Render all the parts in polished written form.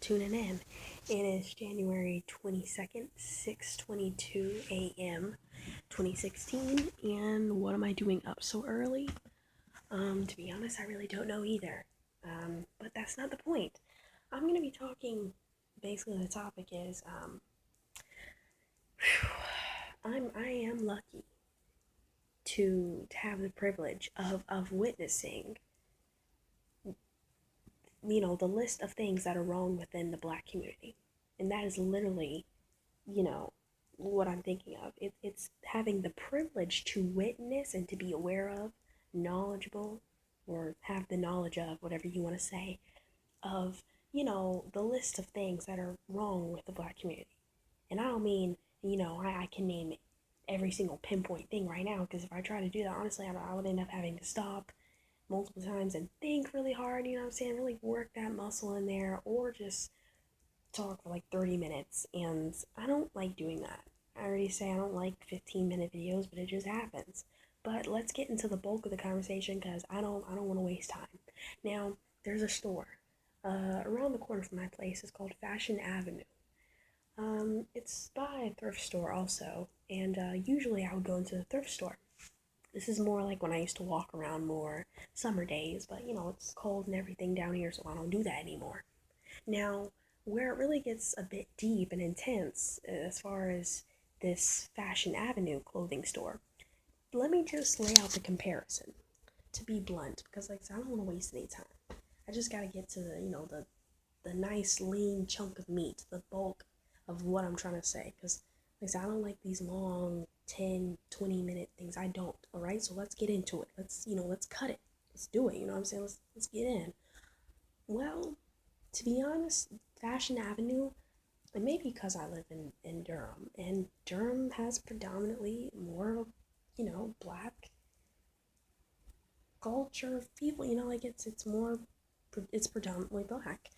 tuning in. It is January 22nd, 6:22 a.m. 2016, and what am I doing up so early? To be honest, I really don't know either. But that's not the point. I'm going to be talking, basically the topic is, I am lucky to have the privilege of witnessing, the list of things that are wrong within the black community. And that is literally, you know, what I'm thinking of. It's having the privilege to witness and to be aware of, knowledgeable, or have the knowledge of, whatever you want to say, of, the list of things that are wrong with the black community. And I don't mean, I can name every single pinpoint thing right now, because if I try to do that, honestly, I would end up having to stop multiple times and think really hard, you know what I'm saying? Really work that muscle in there, or just talk for like 30 minutes. And I don't like doing that. I already say I don't like 15-minute videos, but it just happens. But let's get into the bulk of the conversation, because I don't want to waste time. Now, there's a store around the corner from my place. It's called Fashion Avenue. It's by a thrift store also, and usually I would go into the thrift store. This is more like when I used to walk around more summer days, but it's cold and everything down here, so I don't do that anymore. Now, where it really gets a bit deep and intense as far as this Fashion Avenue clothing store, let me just lay out the comparison, to be blunt, because like I said, I don't want to waste any time. I just gotta get to the nice lean chunk of meat, the bulk of what I'm trying to say, because like I said, I don't like these long 10, 20-minute things. I don't. All right, so let's get into it. Let's cut it. Let's do it. You know what I'm saying? Let's get in. Well, to be honest, Fashion Avenue, and maybe because I live in Durham, and Durham has predominantly more, black culture of people, like it's predominantly black,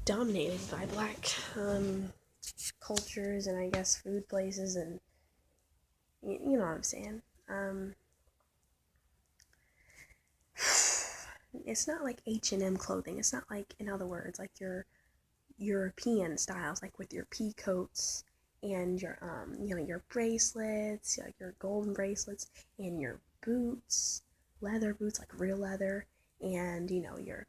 dominated by black cultures, and I guess food places, and you know what I'm saying. It's not like H&M clothing. It's not like, in other words, like your European styles, like with your pea coats and your your bracelets, like your golden bracelets, and your boots, leather boots, like real leather, and your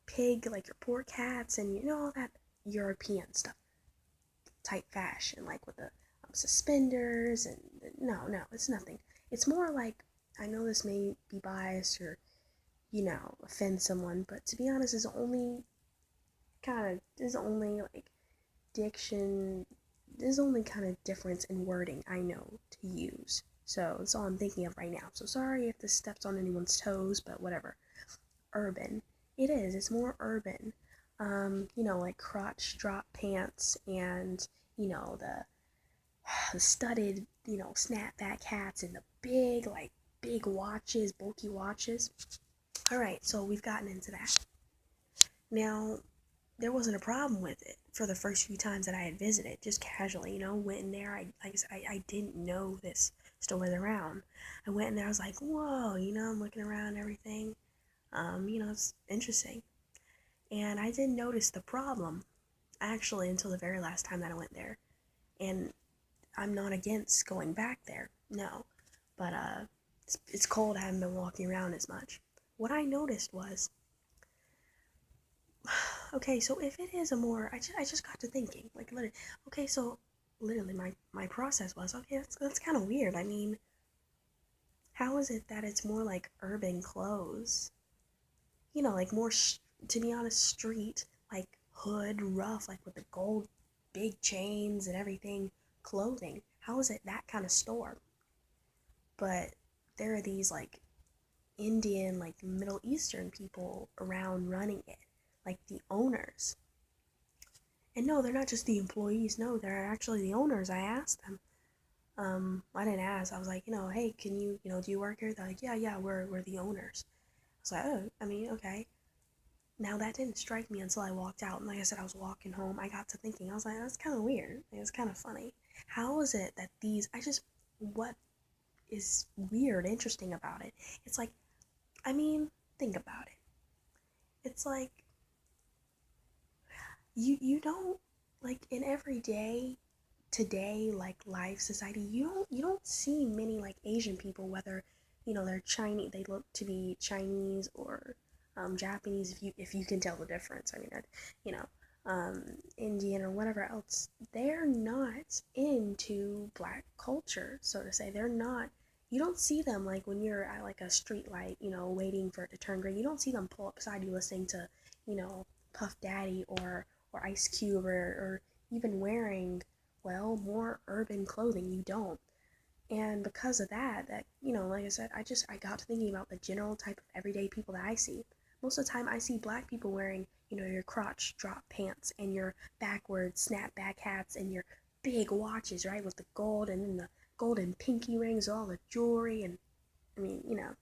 pig, like your pork hats, and all that European stuff, type fashion, like with the suspenders, and no, it's nothing. It's more like, I know this may be biased or offend someone, but to be honest, there's only like diction, there's only kind of difference in wording I know to use. So that's all I'm thinking of right now. So sorry if this steps on anyone's toes, but whatever. Urban. It is. It's more urban. Like crotch drop pants, and the studded, snapback hats, and the big watches, bulky watches. All right, so we've gotten into that. Now, there wasn't a problem with it for the first few times that I had visited, just casually, went in there. I didn't know this store was around. I went in there, I was like, whoa, I'm looking around and everything. It's interesting. And I didn't notice the problem, actually, until the very last time that I went there. And I'm not against going back there, no. But it's cold, I haven't been walking around as much. What I noticed was, okay, so if it is a more, I just got to thinking, like, literally, okay, so literally my process was, okay, that's kind of weird. I mean, how is it that it's more like urban clothes? Like more, to be honest, street, like hood, rough, like with the gold, big chains and everything, clothing. How is it that kind of store? But there are these, like, Indian, like, Middle Eastern people around running it, like the owners. And no, they're not just the employees. No, they're actually the owners. I asked them. I didn't ask. I was like, hey, can you, do you work here? They're like, yeah, we're the owners. I was like, oh, I mean, okay. Now, that didn't strike me until I walked out. And like I said, I was walking home. I got to thinking. I was like, that's kind of weird. It was kind of funny. How is it that what is weird, interesting about it? It's like, I mean, think about it. It's like, you don't, like, in everyday today, like, life society, you don't see many, like, Asian people, whether they're Chinese, they look to be Chinese, or Japanese, if you can tell the difference. I mean, you know Indian or whatever else. They're not into black culture, so to say. They're not. You don't see them, like, when you're at, like, a street light, waiting for it to turn green. You don't see them pull up beside you listening to Puff Daddy, or Ice Cube, or even wearing, well, more urban clothing. You don't. And because of that, like I said, I got to thinking about the general type of everyday people that I see. Most of the time, I see black people wearing, your crotch drop pants, and your backwards snapback hats, and your big watches, right, with the gold, and then the golden pinky rings, all the jewelry, and I mean, a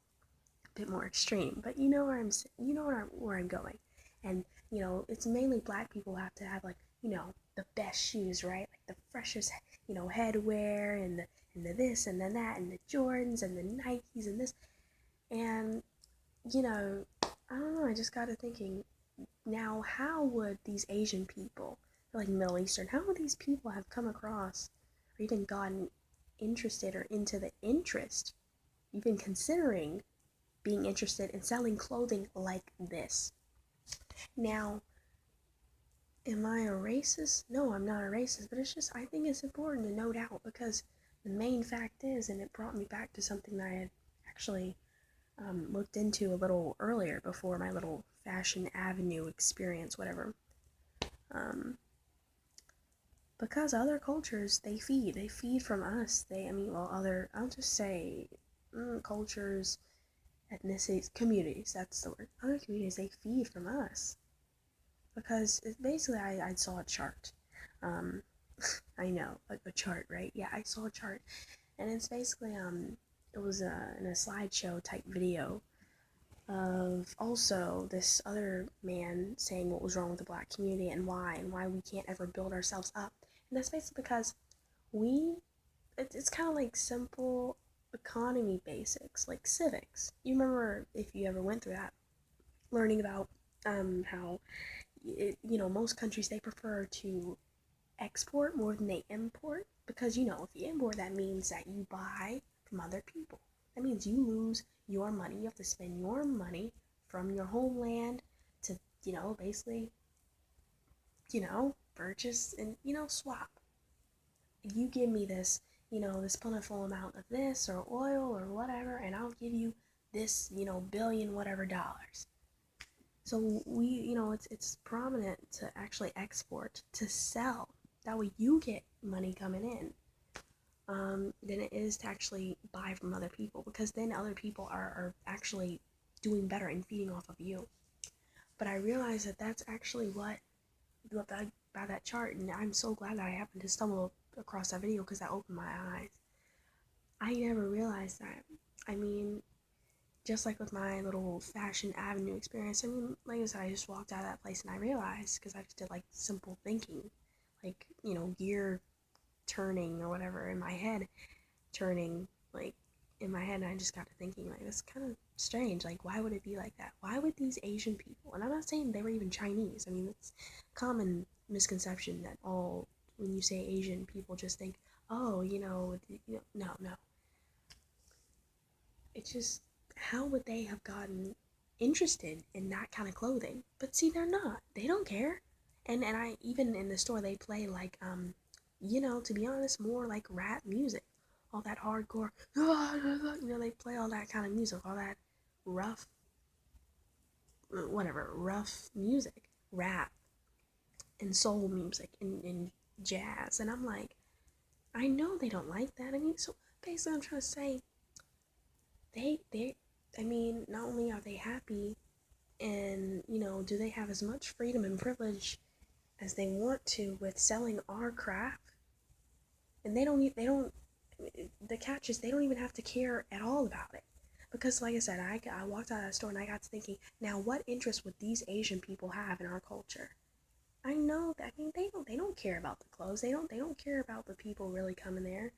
bit more extreme, but where I'm going. And it's mainly black people who have to have, like, the best shoes, right? Like the freshest, headwear, and the this and then that, and the Jordans and the Nikes and this. And I don't know, I just got to thinking, now, how would these Asian people, like Middle Eastern, how would these people have come across, or even gotten interested, or into the interest, even considering being interested in selling clothing like this? Now, am I a racist? No, I'm not a racist, but it's just, I think it's important to note out, because the main fact is, and it brought me back to something that I had actually looked into a little earlier, before my little Fashion Avenue experience, whatever. Because other cultures, they feed from us. I'll just say, cultures, ethnicities, communities, that's the word. Other communities, they feed from us. Because basically, I saw a chart. Um, I know, a chart, right? Yeah, I saw a chart. And it's basically, it was in a slideshow type video of also this other man saying what was wrong with the black community, and why we can't ever build ourselves up. And that's basically because it's kind of like simple economy basics, like civics. You remember, if you ever went through that, learning about how most countries, they prefer to export more than they import, because if you import, that means that you buy from other people. That means you lose your money. You have to spend your money from your homeland to basically purchase and swap. You give me this plentiful amount of this, or oil, or whatever, and I'll give you this billion whatever dollars. So it's prominent to actually export, to sell. That way you get money coming in, than it is to actually buy from other people, because then other people are actually doing better and feeding off of you. But I realized that that's actually what by that chart, and I'm so glad that I happened to stumble across that video, because that opened my eyes. I never realized that. I mean, just like with my little Fashion Avenue experience, I mean, like I said, I just walked out of that place and I realized, because I just did like simple thinking, like, gear turning or whatever in my head, turning, like, in my head, and I just got to thinking, like, that's kind of strange. Like, why would it be like that? Why would these Asian people, and I'm not saying they were even Chinese, I mean, it's common misconception that when you say Asian, people just think, oh, no, no. It's just, how would they have gotten interested in that kind of clothing? But see, they're not. They don't care. And I, even in the store, they play like, to be honest, more like rap music. All that hardcore, they play all that kind of music, all that rough, rough music, rap, and soul music, and jazz. And I'm like, I know they don't like that. I mean, so basically, I'm trying to say, I mean, not only are they happy, and do they have as much freedom and privilege as they want to with selling our craft, and the catch is, they don't even have to care at all about it. Because, like I said, I walked out of that store and I got to thinking, now, what interest would these Asian people have in our culture? I know that, I mean, they don't care about the clothes. They don't care about the people really coming there.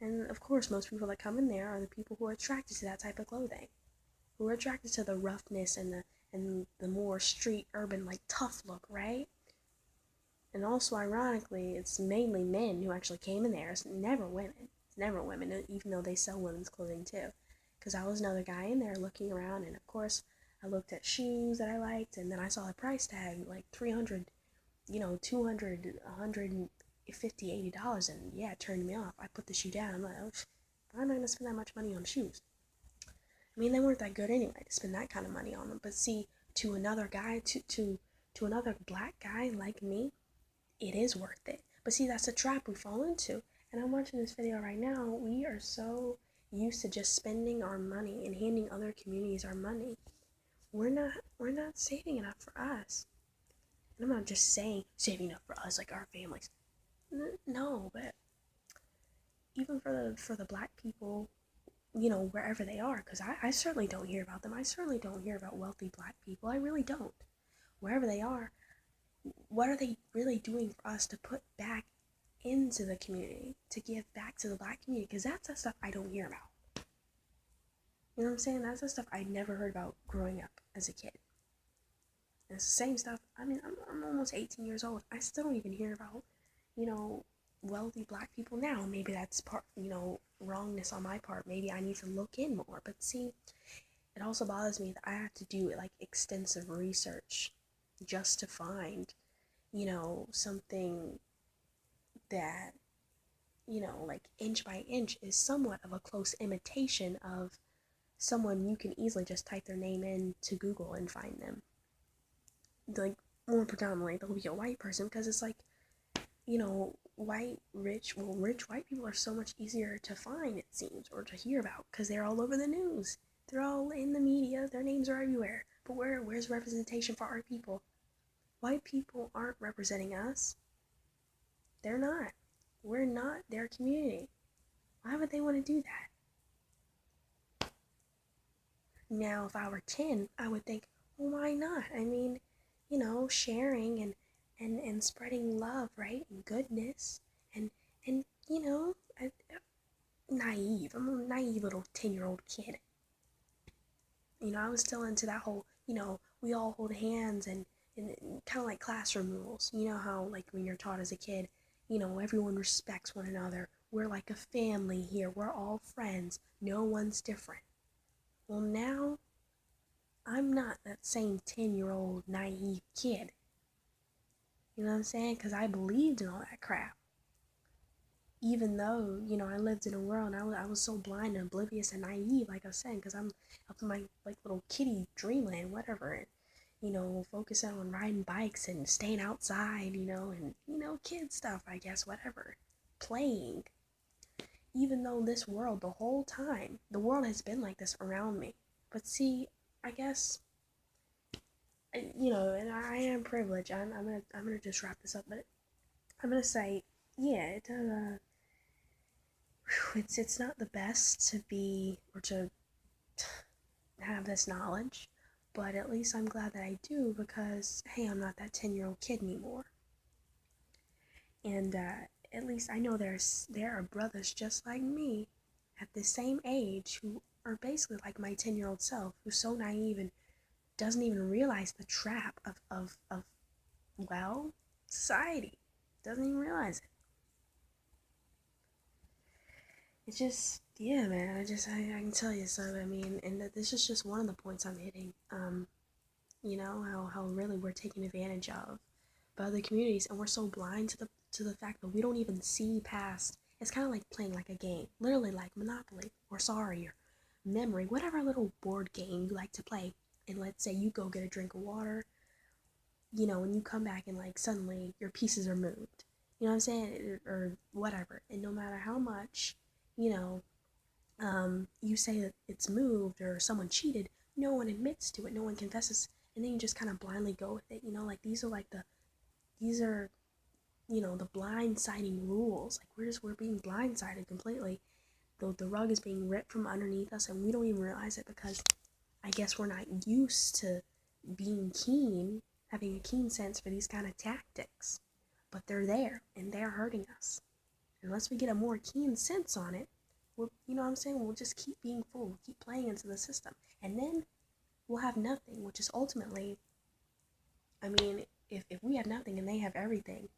And of course, most people that come in there are the people who are attracted to that type of clothing, who are attracted to the roughness and the more street urban, like, tough look, right? And also, ironically, it's mainly men who actually came in there. It's never women. It's never women, even though they sell women's clothing too. Because I was another guy in there looking around, and of course, I looked at shoes that I liked, and then I saw the price tag, like 300, 200, 150, $80, and yeah, it turned me off. I put the shoe down. I'm like, oh, I'm not gonna spend that much money on shoes. I mean, they weren't that good anyway to spend that kind of money on them. But see, to another guy, to another black guy like me, it is worth it. But see, that's a trap we fall into. And I'm watching this video right now. We are so used to just spending our money and handing other communities our money. We're not saving enough for us. And I'm not just saying saving enough for us, like our families. No, but even for the black people, wherever they are, because I certainly don't hear about them. I certainly don't hear about wealthy black people. I really don't. Wherever they are, what are they really doing for us to put back into the community, to give back to the black community? Because that's the stuff I don't hear about. You know what I'm saying? That's the stuff I never heard about growing up as a kid. And it's the same stuff. I mean, I'm almost 18 years old. I still don't even hear about, wealthy black people now. Maybe that's part, wrongness on my part. Maybe I need to look in more. But see, it also bothers me that I have to do like extensive research just to find, something that, like inch by inch is somewhat of a close imitation of someone you can easily just type their name into Google and find them. Like, more predominantly, they'll be a white person because it's like, rich white people are so much easier to find, it seems, or to hear about because they're all over the news. They're all in the media. Their names are everywhere. But where's representation for our people? White people aren't representing us. They're not. We're not their community. Why would they want to do that? Now, if I were 10, I would think, well, why not? I mean, sharing and spreading love, right? And goodness. And naive. I'm a naive little 10-year-old kid. I was still into that whole, we all hold hands and kind of like classroom rules. You know how, like, when you're taught as a kid, everyone respects one another. We're like a family here. We're all friends. No one's different. Well, now, I'm not that same 10-year-old naive kid. You know what I'm saying? Because I believed in all that crap. Even though, I lived in a world and I was so blind and oblivious and naive, like I was saying, because I'm up in my, like, little kiddie dreamland, whatever, and, focusing on riding bikes and staying outside, and, kid stuff, I guess, whatever. Playing. Even though this world, the whole time, the world has been like this around me. But see, I guess, and I am privileged. I'm gonna just wrap this up, but I'm gonna say, yeah, it does. It's not the best to be or to have this knowledge, but at least I'm glad that I do because hey, I'm not that 10-year-old kid anymore. And at least I know there are brothers just like me at the same age who are basically like my 10-year-old self, who's so naive and doesn't even realize the trap of society. Doesn't even realize it. It's just, yeah, man, I can tell you, so, I mean, and this is just one of the points I'm hitting, how really we're taken advantage of by other communities, and we're so blind to the fact that we don't even see past. It's kind of like playing like a game, literally like Monopoly, or Sorry, or Memory, whatever little board game you like to play, and let's say you go get a drink of water, and you come back and, like, suddenly your pieces are moved, you know what I'm saying, or whatever, and no matter how much, you say that it's moved or someone cheated, no one admits to it, no one confesses, and then you just kind of blindly go with it, like, these are the blindsiding rules, like, we're being blindsided completely, the rug is being ripped from underneath us, and we don't even realize it because I guess we're not used to having a keen sense for these kind of tactics, but they're there, and they're hurting us. Unless we get a more keen sense on it, we'll just keep being fooled, keep playing into the system, and then we'll have nothing, which is ultimately, I mean, if we have nothing and they have everything,